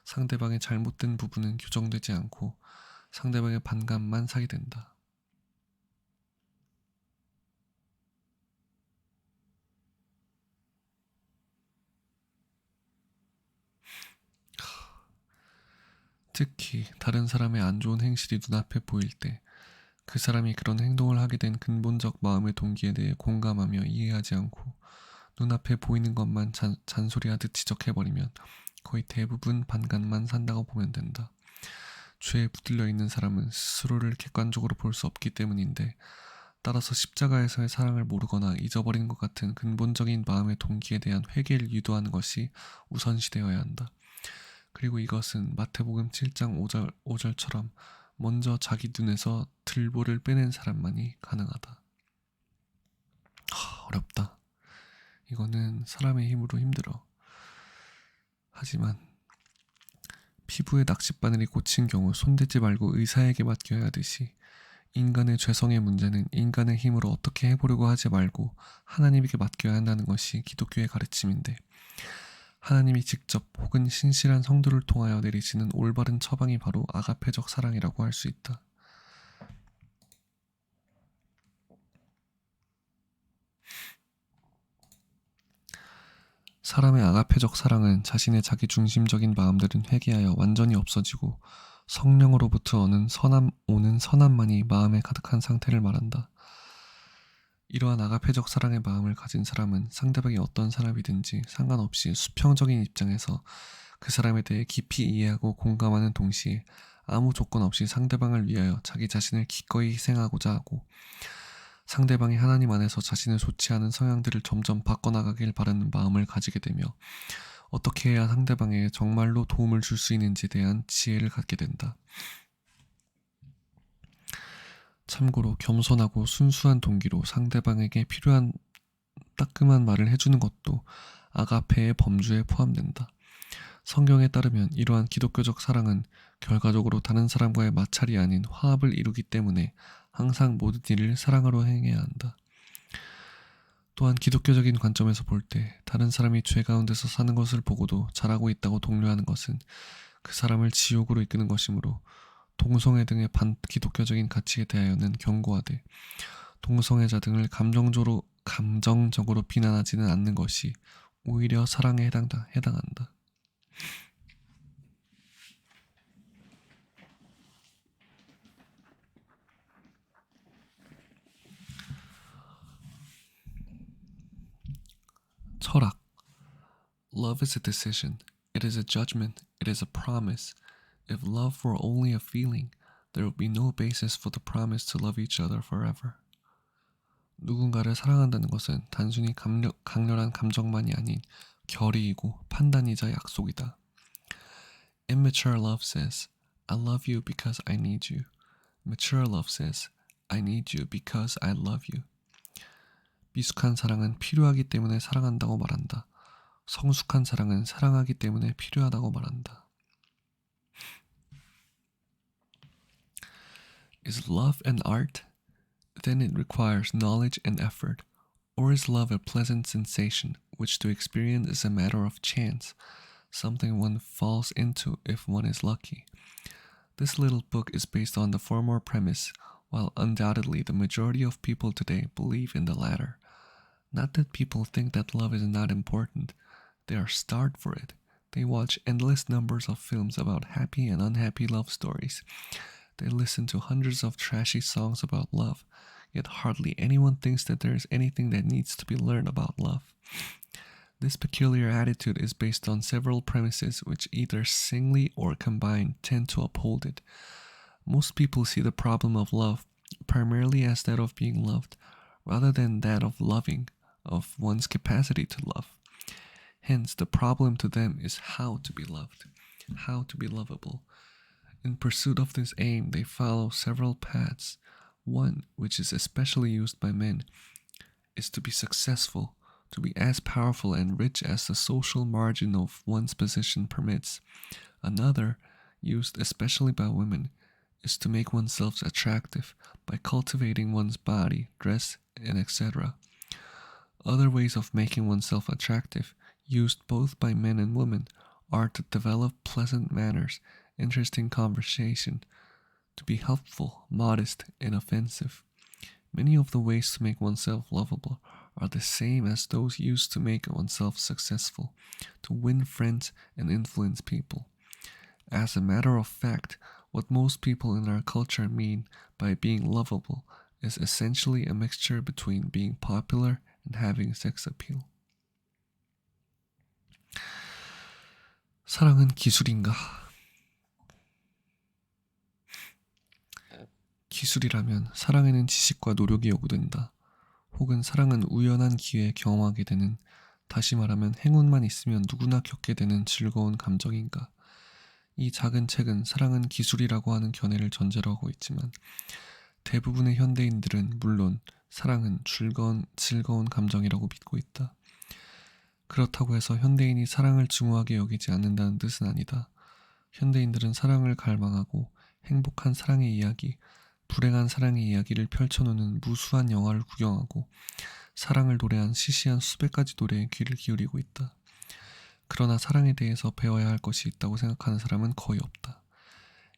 상대방의 잘못된 부분은 교정되지 않고 상대방의 반감만 사게 된다. 특히 다른 사람의 안 좋은 행실이 눈앞에 보일 때 그 사람이 그런 행동을 하게 된 근본적 마음의 동기에 대해 공감하며 이해하지 않고 눈앞에 보이는 것만 잔소리하듯 지적해버리면 거의 대부분 반간만 산다고 보면 된다. 죄에 붙들려 있는 사람은 스스로를 객관적으로 볼 수 없기 때문인데, 따라서 십자가에서의 사랑을 모르거나 잊어버린 것 같은 근본적인 마음의 동기에 대한 회개를 유도하는 것이 우선시되어야 한다. 그리고 이것은 마태복음 7장 5절처럼 먼저 자기 눈에서 들보를 빼낸 사람만이 가능하다. 어렵다. 이거는 사람의 힘으로 힘들어. 하지만 피부에 낚싯바늘이 꽂힌 경우 손대지 말고 의사에게 맡겨야 하듯이, 인간의 죄성의 문제는 인간의 힘으로 어떻게 해보려고 하지 말고 하나님에게 맡겨야 한다는 것이 기독교의 가르침인데, 하나님이 직접 혹은 신실한 성도를 통하여 내리시는 올바른 처방이 바로 아가페적 사랑이라고 할 수 있다. 사람의 아가페적 사랑은 자신의 자기중심적인 마음들은 회개하여 완전히 없어지고 성령으로부터 오는 선함만이 마음에 가득한 상태를 말한다. 이러한 아가페적 사랑의 마음을 가진 사람은 상대방이 어떤 사람이든지 상관없이 수평적인 입장에서 그 사람에 대해 깊이 이해하고 공감하는 동시에 아무 조건 없이 상대방을 위하여 자기 자신을 기꺼이 희생하고자 하고, 상대방이 하나님 안에서 자신을 좋지 않은 성향들을 점점 바꿔나가길 바라는 마음을 가지게 되며, 어떻게 해야 상대방에게 정말로 도움을 줄 수 있는지에 대한 지혜를 갖게 된다. 참고로 겸손하고 순수한 동기로 상대방에게 필요한 따끔한 말을 해주는 것도 아가페의 범주에 포함된다. 성경에 따르면 이러한 기독교적 사랑은 결과적으로 다른 사람과의 마찰이 아닌 화합을 이루기 때문에 항상 모든 일을 사랑으로 행해야 한다. 또한 기독교적인 관점에서 볼 때 다른 사람이 죄 가운데서 사는 것을 보고도 잘하고 있다고 독려하는 것은 그 사람을 지옥으로 이끄는 것이므로, 동성애 등의 반기독교적인 가치에 대하여는 경고하되 동성애자 등을 감정적으로 비난하지는 않는 것이 오히려 사랑에 해당한다. 철학. Love is a decision. It is a judgment. It is a promise. If love were only a feeling, there would be no basis for the promise to love each other forever. 누군가를 사랑한다는 것은 단순히 강렬한 감정만이 아닌 결의이고 판단이자 약속이다. Immature love says, I love you because I need you. Mature love says, I need you because I love you. 미숙한 사랑은 필요하기 때문에 사랑한다고 말한다. 성숙한 사랑은 사랑하기 때문에 필요하다고 말한다. Is love an art? Then it requires knowledge and effort. Or is love a pleasant sensation, which to experience is a matter of chance, something one falls into if one is lucky? This little book is based on the former premise, while undoubtedly the majority of people today believe in the latter. Not that people think that love is not important. They are starved for it. They watch endless numbers of films about happy and unhappy love stories. They listen to hundreds of trashy songs about love, yet hardly anyone thinks that there is anything that needs to be learned about love. This peculiar attitude is based on several premises which either singly or combined tend to uphold it. Most people see the problem of love primarily as that of being loved, rather than that of loving, of one's capacity to love. Hence, the problem to them is how to be loved, how to be lovable. In pursuit of this aim, they follow several paths. One, which is especially used by men, is to be successful, to be as powerful and rich as the social margin of one's position permits. Another, used especially by women, is to make oneself attractive by cultivating one's body, dress, and etc. Other ways of making oneself attractive, used both by men and women, are to develop pleasant manners, interesting conversation, to be helpful, modest, inoffensive. Many of the ways to make oneself lovable are the same as those used to make oneself successful, to win friends and influence people. As a matter of fact, what most people in our culture mean by being lovable is essentially a mixture between being popular and having sex appeal. 사랑은 기술인가? 기술이라면 사랑에는 지식과 노력이 요구된다. 혹은 사랑은 우연한 기회에 경험하게 되는, 다시 말하면 행운만 있으면 누구나 겪게 되는 즐거운 감정인가? 이 작은 책은 사랑은 기술이라고 하는 견해를 전제로 하고 있지만 대부분의 현대인들은 물론 사랑은 즐거운 감정이라고 믿고 있다. 그렇다고 해서 현대인이 사랑을 중요하게 여기지 않는다는 뜻은 아니다. 현대인들은 사랑을 갈망하고 행복한 사랑의 이야기, 불행한 사랑의 이야기를 펼쳐놓는 무수한 영화를 구경하고 사랑을 노래한 시시한 수백 가지 노래에 귀를 기울이고 있다. 그러나 사랑에 대해서 배워야 할 것이 있다고 생각하는 사람은 거의 없다.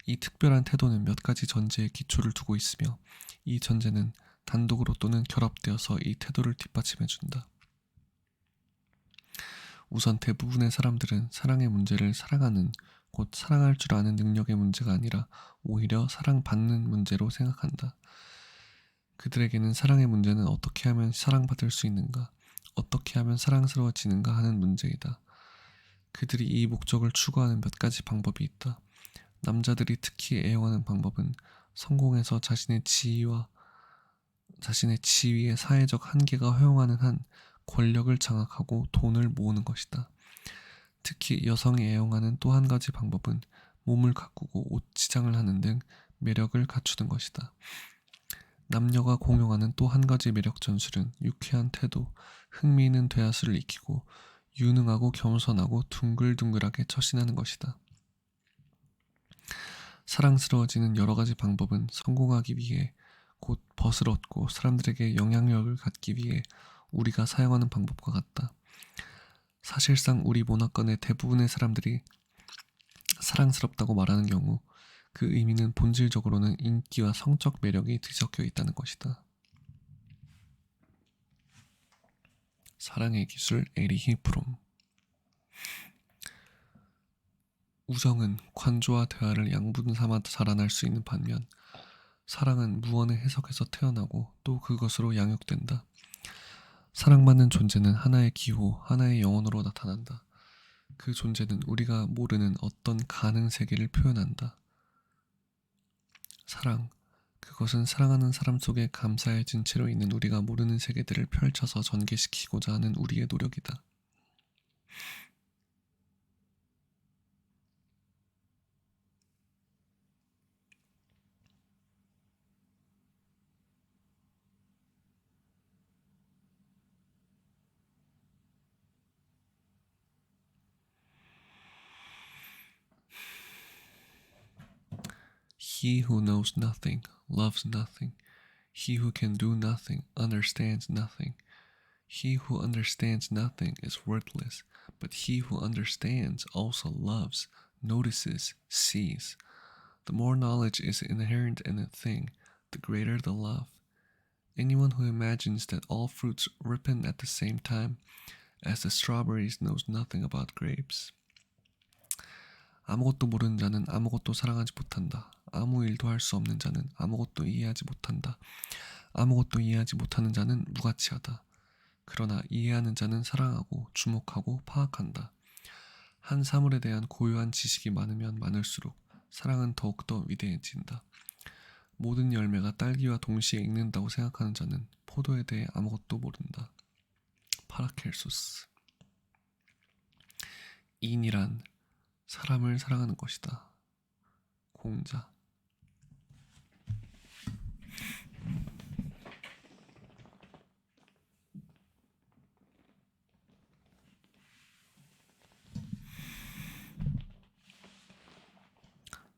이 특별한 태도는 몇 가지 전제에 기초를 두고 있으며 이 전제는 단독으로 또는 결합되어서 이 태도를 뒷받침해준다. 우선 대부분의 사람들은 사랑의 문제를 사랑하는, 곧 사랑할 줄 아는 능력의 문제가 아니라 오히려 사랑받는 문제로 생각한다. 그들에게는 사랑의 문제는 어떻게 하면 사랑받을 수 있는가, 어떻게 하면 사랑스러워지는가 하는 문제이다. 그들이 이 목적을 추구하는 몇 가지 방법이 있다. 남자들이 특히 애용하는 방법은 성공해서 자신의 지위의 사회적 한계가 허용하는 한 권력을 장악하고 돈을 모으는 것이다. 특히 여성이 애용하는 또 한 가지 방법은 몸을 가꾸고 옷 치장을 하는 등 매력을 갖추는 것이다. 남녀가 공용하는 또 한 가지 매력 전술은 유쾌한 태도, 흥미있는 대화수를 익히고 유능하고 겸손하고 둥글둥글하게 처신하는 것이다. 사랑스러워지는 여러 가지 방법은 성공하기 위해, 곧 벗을 얻고 사람들에게 영향력을 갖기 위해 우리가 사용하는 방법과 같다. 사실상 우리 문화권의 대부분의 사람들이 사랑스럽다고 말하는 경우 그 의미는 본질적으로는 인기와 성적 매력이 뒤섞여 있다는 것이다. 사랑의 기술 에리히 프롬. 우정은 관조와 대화를 양분 삼아 자라날 수 있는 반면 사랑은 무언의 해석에서 태어나고 또 그것으로 양육된다. 사랑받는 존재는 하나의 기호, 하나의 영혼으로 나타난다. 그 존재는 우리가 모르는 어떤 가능 세계를 표현한다. 사랑, 그것은 사랑하는 사람 속에 감사해진 채로 있는 우리가 모르는 세계들을 펼쳐서 전개시키고자 하는 우리의 노력이다. He who knows nothing, loves nothing. He who can do nothing, understands nothing. He who understands nothing is worthless, but he who understands also loves, notices, sees. The more knowledge is inherent in a thing, the greater the love. Anyone who imagines that all fruits ripen at the same time as the strawberries knows nothing about grapes. 아무것도 모르는 자는 아무것도 사랑하지 못한다. 아무 일도 할 수 없는 자는 아무것도 이해하지 못한다. 아무것도 이해하지 못하는 자는 무가치하다. 그러나 이해하는 자는 사랑하고 주목하고 파악한다. 한 사물에 대한 고유한 지식이 많으면 많을수록 사랑은 더욱더 위대해진다. 모든 열매가 딸기와 동시에 익는다고 생각하는 자는 포도에 대해 아무것도 모른다. 파라켈소스. 인이란 사람을 사랑하는 것이다. 공자.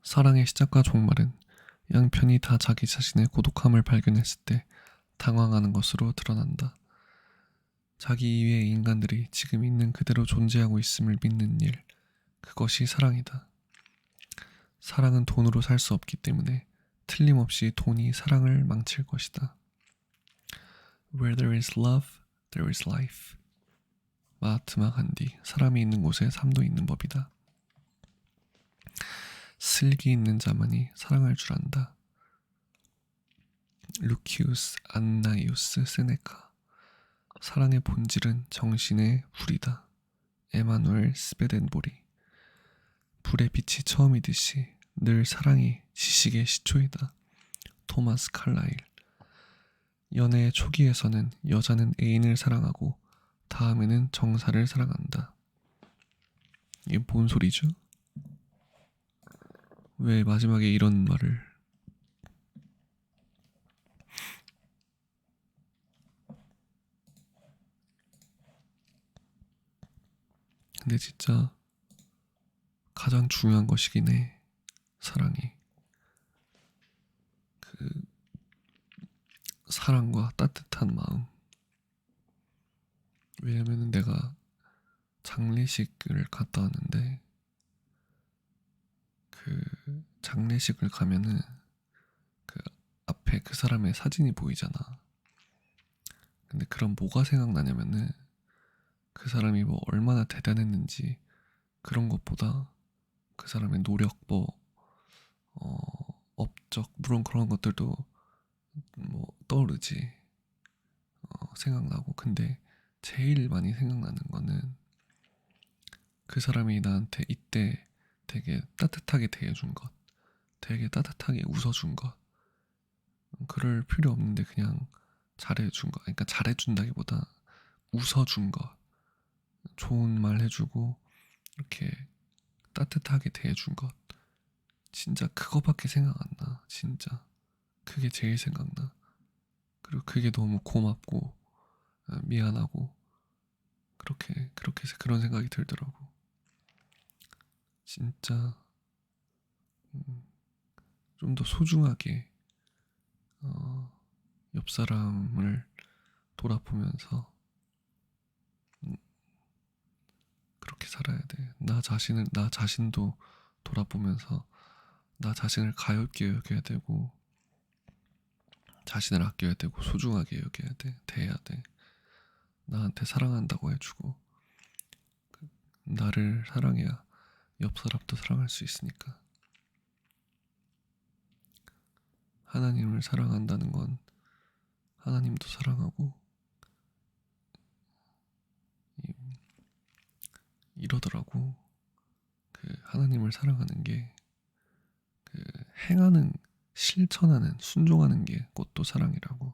사랑의 시작과 종말은 양편이 다 자기 자신의 고독함을 발견했을 때 당황하는 것으로 드러난다. 자기 이외의 인간들이 지금 있는 그대로 존재하고 있음을 믿는 일, 그것이 사랑이다. 사랑은 돈으로 살 수 없기 때문에 틀림없이 돈이 사랑을 망칠 것이다. Where there is love, there is life. 마하트마 간디. 사람이 있는 곳에 삶도 있는 법이다. 슬기 있는 자만이 사랑할 줄 안다. 루키우스 안나이우스 세네카. 사랑의 본질은 정신의 불이다. 에마누엘 스베덴보리. 불의 빛이 처음이듯이 늘 사랑이 지식의 시초이다. 토마스 칼라일. 연애의 초기에서는 여자는 애인을 사랑하고 다음에는 정사를 사랑한다. 이게 뭔 소리죠? 왜 마지막에 이런 말을? 근데 진짜 가장 중요한 것이긴 해. 사랑이. 그 사랑과 따뜻한 마음. 왜냐면은 내가 장례식을 갔다 왔는데 그 장례식을 가면은 그 앞에 그 사람의 사진이 보이잖아. 근데 그럼 뭐가 생각나냐면은 그 사람이 뭐 얼마나 대단했는지 그런 것보다 그 사람의 노력 뭐 업적 물론 그런 것들도 뭐 떠오르지. 생각나고. 근데 제일 많이 생각나는 거는 그 사람이 나한테 이때 되게 따뜻하게 대해준 것, 되게 따뜻하게 웃어준 것. 그럴 필요 없는데 그냥 잘해준 것. 그러니까 잘해준다기보다 웃어준 것, 좋은 말 해주고 이렇게 따뜻하게 대해준 것. 진짜 그거밖에 생각 안 나. 진짜 그게 제일 생각나. 그리고 그게 너무 고맙고 미안하고 그렇게 해서 그런 생각이 들더라고. 진짜 좀 더 소중하게 어, 옆 사람을 돌아보면서 음, 그렇게 살아야 돼. 나 자신도 돌아보면서 나 자신을 가볍게 여겨야 되고 자신을 아껴야 되고 소중하게 여겨야 돼. 대해야 돼. 나한테 사랑한다고 해주고 나를 사랑해야 옆 사람도 사랑할 수 있으니까. 하나님을 사랑한다는 건 하나님도 사랑하고 이러더라고. 그 하나님을 사랑하는 게 그 행하는 실천하는 순종하는 게 그것도 사랑이라고.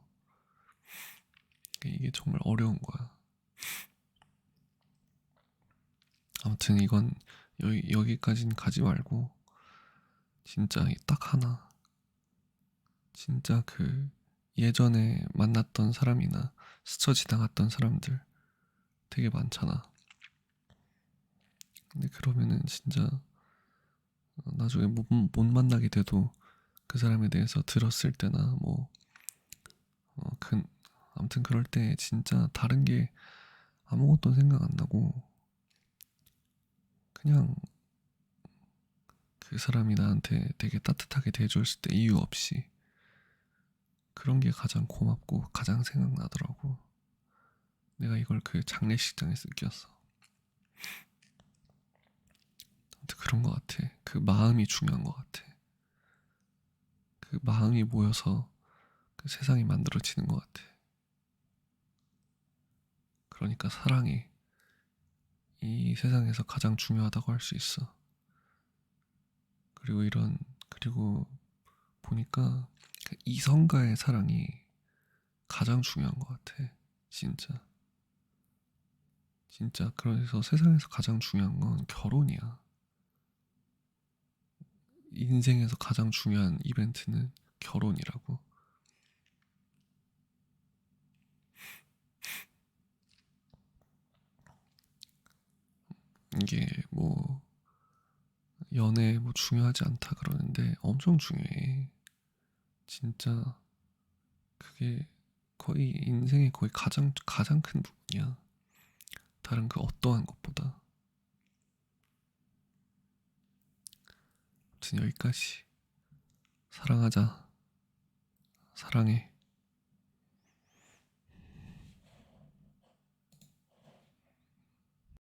이게 정말 어려운 거야. 아무튼 이건 여기까지는 가지 말고 진짜 딱 하나. 진짜 그 예전에 만났던 사람이나 스쳐 지나갔던 사람들 되게 많잖아. 근데 그러면은 진짜 나중에 못 만나게 돼도 그 사람에 대해서 들었을 때나 뭐 아무튼 그럴 때 진짜 다른 게 아무것도 생각 안 나고 그냥 그 사람이 나한테 되게 따뜻하게 대해줬을 때 이유 없이 그런 게 가장 고맙고 가장 생각나더라고. 내가 이걸 그 장례식장에서 느꼈어. 아무튼 그런 것 같아. 그 마음이 중요한 것 같아. 그 마음이 모여서 그 세상이 만들어지는 것 같아. 그러니까 사랑이 이 세상에서 가장 중요하다고 할 수 있어. 그리고 보니까 그 이성과의 사랑이 가장 중요한 것 같아. 진짜. 진짜. 그래서 세상에서 가장 중요한 건 결혼이야. 인생에서 가장 중요한 이벤트는 결혼이라고. 이게 뭐 연애 뭐 중요하지 않다 그러는데 엄청 중요해. 진짜 그게 거의 인생의 거의 가장 큰 부분이야. 다른 그 어떠한 것보다. 아무튼 여기까지. 사랑하자. 사랑해.